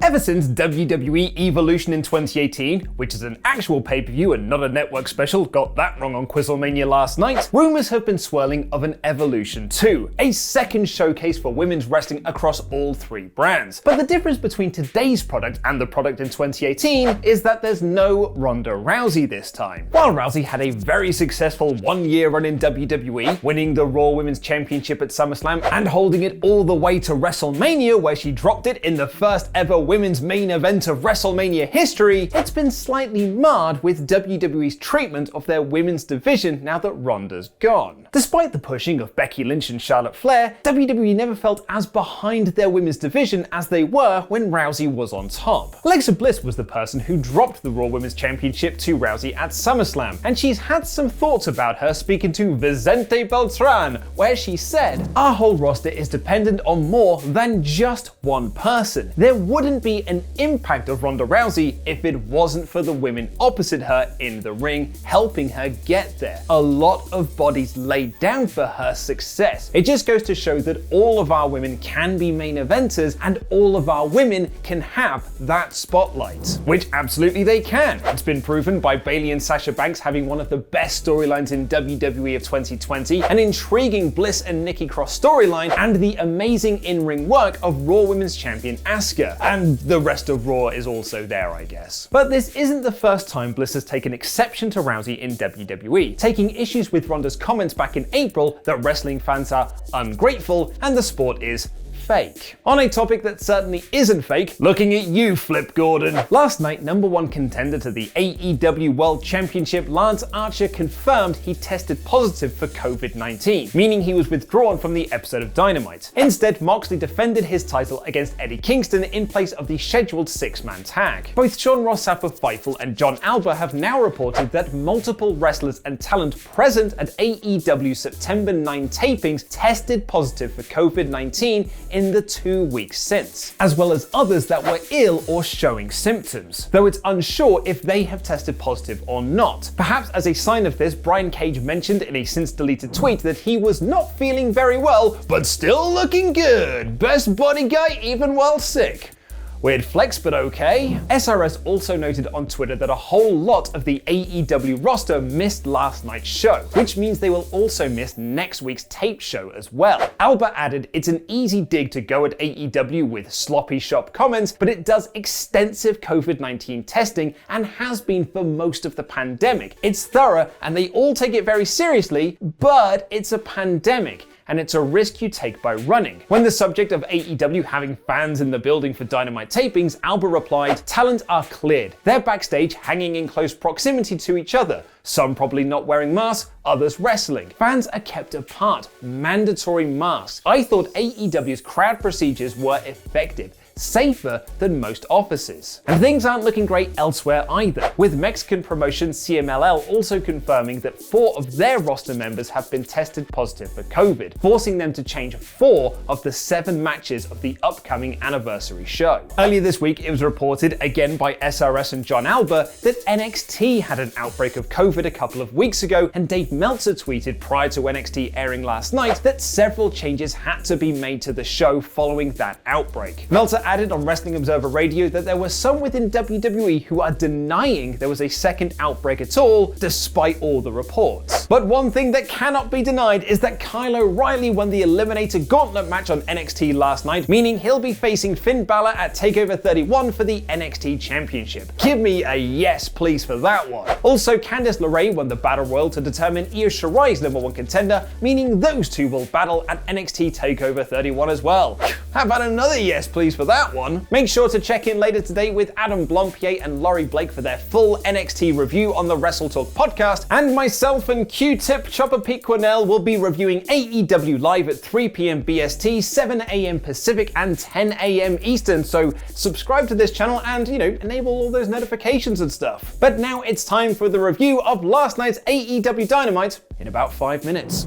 Ever since WWE Evolution in 2018, which is an actual pay-per-view and not a network special, got that wrong on Quizlemania last night, rumors have been swirling of an Evolution 2, a second showcase for women's wrestling across all three brands. But the difference between today's product and the product in 2018 is that there's no Ronda Rousey this time. While Rousey had a very successful one-year run in WWE, winning the Raw Women's Championship at SummerSlam and holding it all the way to WrestleMania, where she dropped it in the first ever women's main event of WrestleMania history, it's been slightly marred with WWE's treatment of their women's division now that Ronda's gone. Despite the pushing of Becky Lynch and Charlotte Flair, WWE never felt as behind their women's division as they were when Rousey was on top. Alexa Bliss was the person who dropped the Raw Women's Championship to Rousey at SummerSlam, and she's had some thoughts about her speaking to Vicente Beltran, where she said, "Our whole roster is dependent on more than just one person. There wouldn't be an impact of Ronda Rousey if it wasn't for the women opposite her in the ring, helping her get there. A lot of bodies laid down for her success. It just goes to show that all of our women can be main eventers and all of our women can have that spotlight." Which absolutely they can. It's been proven by Bayley and Sasha Banks having one of the best storylines in WWE of 2020, an intriguing Bliss and Nikki Cross storyline, and the amazing in-ring work of Raw Women's Champion Asuka. And the rest of Raw is also there, I guess. But this isn't the first time Bliss has taken exception to Rousey in WWE, taking issues with Ronda's comments back in April that wrestling fans are ungrateful and the sport is fake. On a topic that certainly isn't fake, looking at you, Flip Gordon. Last night, #1 contender to the AEW World Championship, Lance Archer, confirmed he tested positive for COVID-19, meaning he was withdrawn from the episode of Dynamite. Instead, Moxley defended his title against Eddie Kingston in place of the scheduled 6-man tag. Both Sean Ross Sapp of Fightful and John Alba have now reported that multiple wrestlers and talent present at AEW September 9 tapings tested positive for COVID-19 in the 2 weeks since, as well as others that were ill or showing symptoms, though it's unsure if they have tested positive or not. Perhaps as a sign of this, Brian Cage mentioned in a since deleted tweet that he was not feeling very well, but still looking good. Best body guy even while sick. Weird flex, but okay. SRS also noted on Twitter that a whole lot of the AEW roster missed last night's show, which means they will also miss next week's tape show as well. Alba added, "It's an easy dig to go at AEW with sloppy shop comments, but it does extensive COVID-19 testing and has been for most of the pandemic. It's thorough and they all take it very seriously, but it's a pandemic. And it's a risk you take by running." When the subject of AEW having fans in the building for Dynamite tapings, Alba replied, "Talent are cleared. They're backstage hanging in close proximity to each other. Some probably not wearing masks, others wrestling. Fans are kept apart. Mandatory masks. I thought AEW's crowd procedures were effective. Safer than most offices." And things aren't looking great elsewhere either, with Mexican promotion CMLL also confirming that 4 of their roster members have been tested positive for COVID, forcing them to change 4 of the 7 matches of the upcoming anniversary show. Earlier this week, it was reported, again by SRS and John Alba, that NXT had an outbreak of COVID a couple of weeks ago, and Dave Meltzer tweeted prior to NXT airing last night that several changes had to be made to the show following that outbreak. Meltzer added on Wrestling Observer Radio that there were some within WWE who are denying there was a second outbreak at all, despite all the reports. But one thing that cannot be denied is that Kyle O'Reilly won the Eliminator Gauntlet match on NXT last night, meaning he'll be facing Finn Balor at TakeOver 31 for the NXT Championship. Give me a yes please for that one. Also, Candice LeRae won the Battle Royal to determine Io Shirai's #1 contender, meaning those two will battle at NXT TakeOver 31 as well. How about another yes please for that one? Make sure to check in later today with Adam Blompier and Laurie Blake for their full NXT review on the WrestleTalk podcast, and myself and Q-Tip Chopper Pete Quinnell will be reviewing AEW Live at 3 p.m. BST, 7 a.m. Pacific, and 10 a.m. Eastern, so subscribe to this channel and, enable all those notifications and stuff. But now it's time for the review of last night's AEW Dynamite in about 5 minutes.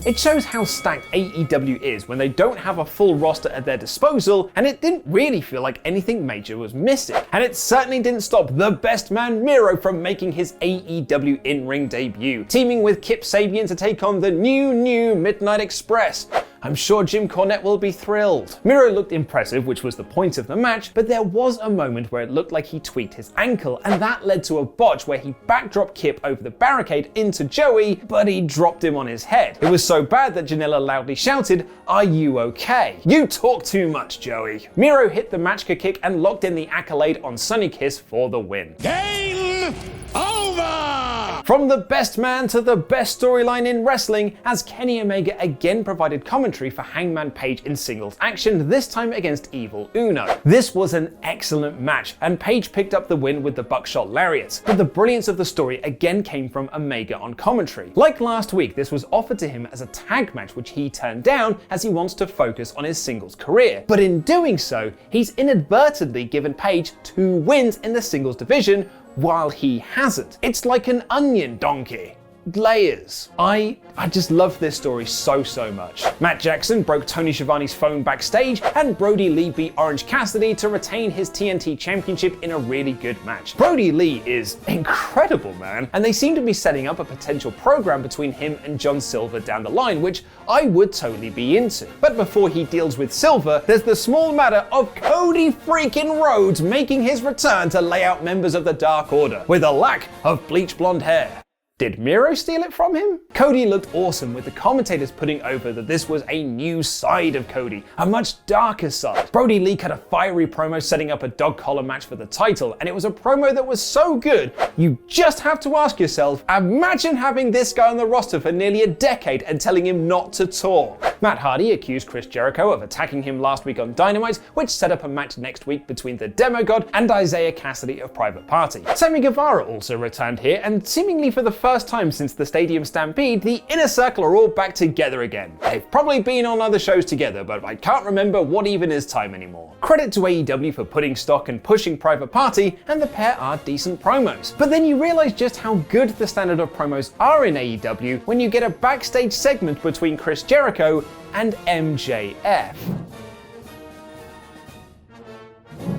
It shows how stacked AEW is when they don't have a full roster at their disposal, and it didn't really feel like anything major was missing. And it certainly didn't stop the best man Miro from making his AEW in-ring debut, teaming with Kip Sabian to take on the new Midnight Express. I'm sure Jim Cornette will be thrilled. Miro looked impressive, which was the point of the match, but there was a moment where it looked like he tweaked his ankle, and that led to a botch where he backdropped Kip over the barricade into Joey, but he dropped him on his head. It was so bad that Janela loudly shouted, "Are you okay?" "You talk too much, Joey." Miro hit the matchka kick and locked in the accolade on Sonny Kiss for the win. Game over! From the best man to the best storyline in wrestling, as Kenny Omega again provided commentary for Hangman Page in singles action, this time against Evil Uno. This was an excellent match, and Page picked up the win with the buckshot lariat. But the brilliance of the story again came from Omega on commentary. Like last week, this was offered to him as a tag match, which he turned down as he wants to focus on his singles career. But in doing so, he's inadvertently given Page 2 wins in the singles division, while he hasn't. It's like an onion, donkey. Layers. I just love this story so much. Matt Jackson broke Tony Schiavone's phone backstage, and Brody Lee beat Orange Cassidy to retain his TNT Championship in a really good match. Brody Lee is incredible, man, and they seem to be setting up a potential program between him and John Silver down the line, which I would totally be into. But before he deals with Silver, there's the small matter of Cody freaking Rhodes making his return to lay out members of the Dark Order, with a lack of bleach blonde hair. Did Miro steal it from him? Cody looked awesome, with the commentators putting over that this was a new side of Cody, a much darker side. Brody Lee cut a fiery promo setting up a dog collar match for the title, and it was a promo that was so good, you just have to ask yourself, imagine having this guy on the roster for nearly a decade and telling him not to talk. Matt Hardy accused Chris Jericho of attacking him last week on Dynamite, which set up a match next week between the Demogod and Isaiah Cassidy of Private Party. Sammy Guevara also returned here, and seemingly for the first time since the Stadium Stampede, the Inner Circle are all back together again. They've probably been on other shows together, but I can't remember what even is time anymore. Credit to AEW for putting stock and pushing Private Party, and the pair are decent promos. But then you realize just how good the standard of promos are in AEW when you get a backstage segment between Chris Jericho and MJF.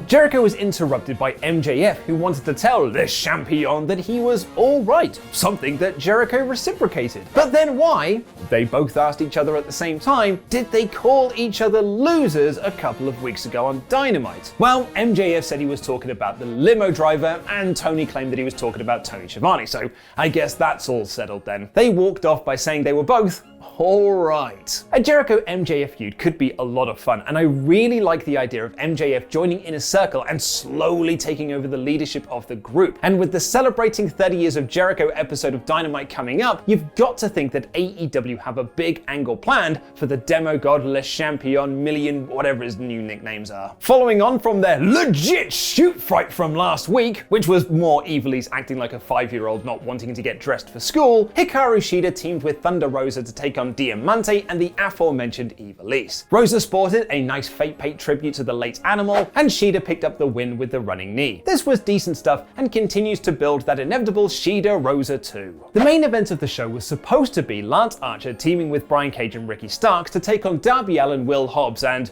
Jericho was interrupted by MJF, who wanted to tell Le Champion that he was alright, something that Jericho reciprocated. But then why, they both asked each other at the same time, did they call each other losers a couple of weeks ago on Dynamite? Well, MJF said he was talking about the limo driver, and Tony claimed that he was talking about Tony Schiavone, so I guess that's all settled then. They walked off by saying they were both alright. A Jericho MJF feud could be a lot of fun, and I really like the idea of MJF joining Inner Circle and slowly taking over the leadership of the group. And with the celebrating 30 years of Jericho episode of Dynamite coming up, you've got to think that AEW have a big angle planned for the Demogod, Le Champion, Million, whatever his new nicknames are. Following on from their legit shoot fight from last week, which was more Evilise acting like a 5-year-old not wanting to get dressed for school, Hikaru Shida teamed with Thunder Rosa to take on Diamante and the aforementioned Evilise. Rosa sported a nice fake paint tribute to the late Animal, and Shida picked up the win with the running knee. This was decent stuff and continues to build that inevitable Shida Rosa 2. The main event of the show was supposed to be Lance Archer teaming with Brian Cage and Ricky Starks to take on Darby Allin, Will Hobbs, and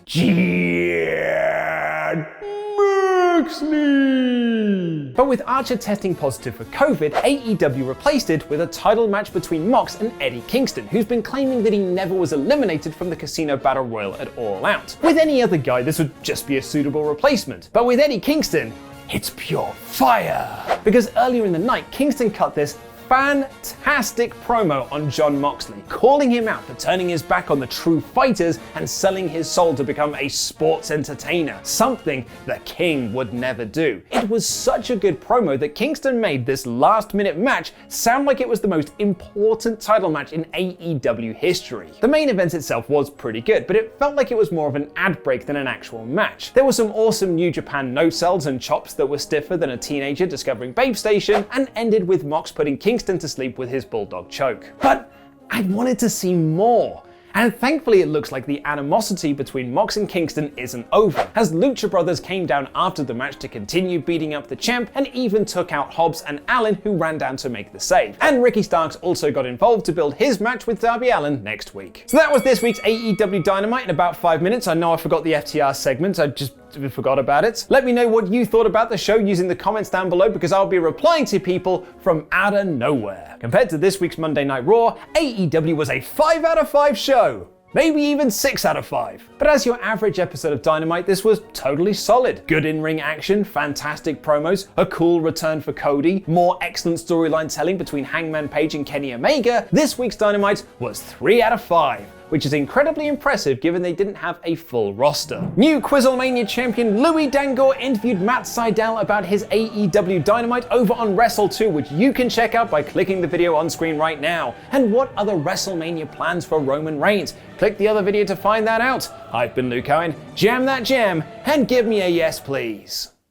Moxley. But with Archer testing positive for COVID, AEW replaced it with a title match between Mox and Eddie Kingston, who's been claiming that he never was eliminated from the Casino Battle Royal at All Out. With any other guy, this would just be a suitable replacement. But with Eddie Kingston, it's pure fire. Because earlier in the night, Kingston cut this fantastic promo on Jon Moxley, calling him out for turning his back on the true fighters and selling his soul to become a sports entertainer, something the King would never do. It was such a good promo that Kingston made this last-minute match sound like it was the most important title match in AEW history. The main event itself was pretty good, but it felt like it was more of an ad break than an actual match. There were some awesome New Japan no-sells and chops that were stiffer than a teenager discovering Babe Station, and ended with Mox putting Kingston to sleep with his bulldog choke. But I wanted to see more. And thankfully it looks like the animosity between Mox and Kingston isn't over, as Lucha Brothers came down after the match to continue beating up the champ and even took out Hobbs and Allin, who ran down to make the save. And Ricky Starks also got involved to build his match with Darby Allin next week. So that was this week's AEW Dynamite in about 5 minutes. I know I forgot the FTR segment, I just forgot about it. Let me know what you thought about the show using the comments down below, because I'll be replying to people from out of nowhere. Compared to this week's Monday Night Raw, AEW was a 5 out of 5 show. maybe even 6 out of 5. But as your average episode of Dynamite, this was totally solid. Good in-ring action, fantastic promos, a cool return for Cody, more excellent storyline telling between Hangman Page and Kenny Omega. This week's Dynamite was 3 out of 5. Which is incredibly impressive given they didn't have a full roster. New Quizzlemania champion Louis Dangoor interviewed Matt Sydal about his AEW Dynamite over on WrestleTalk, which you can check out by clicking the video on screen right now. And what are the WrestleMania plans for Roman Reigns? Click the other video to find that out. I've been Luke Owen, jam that jam, and give me a yes please.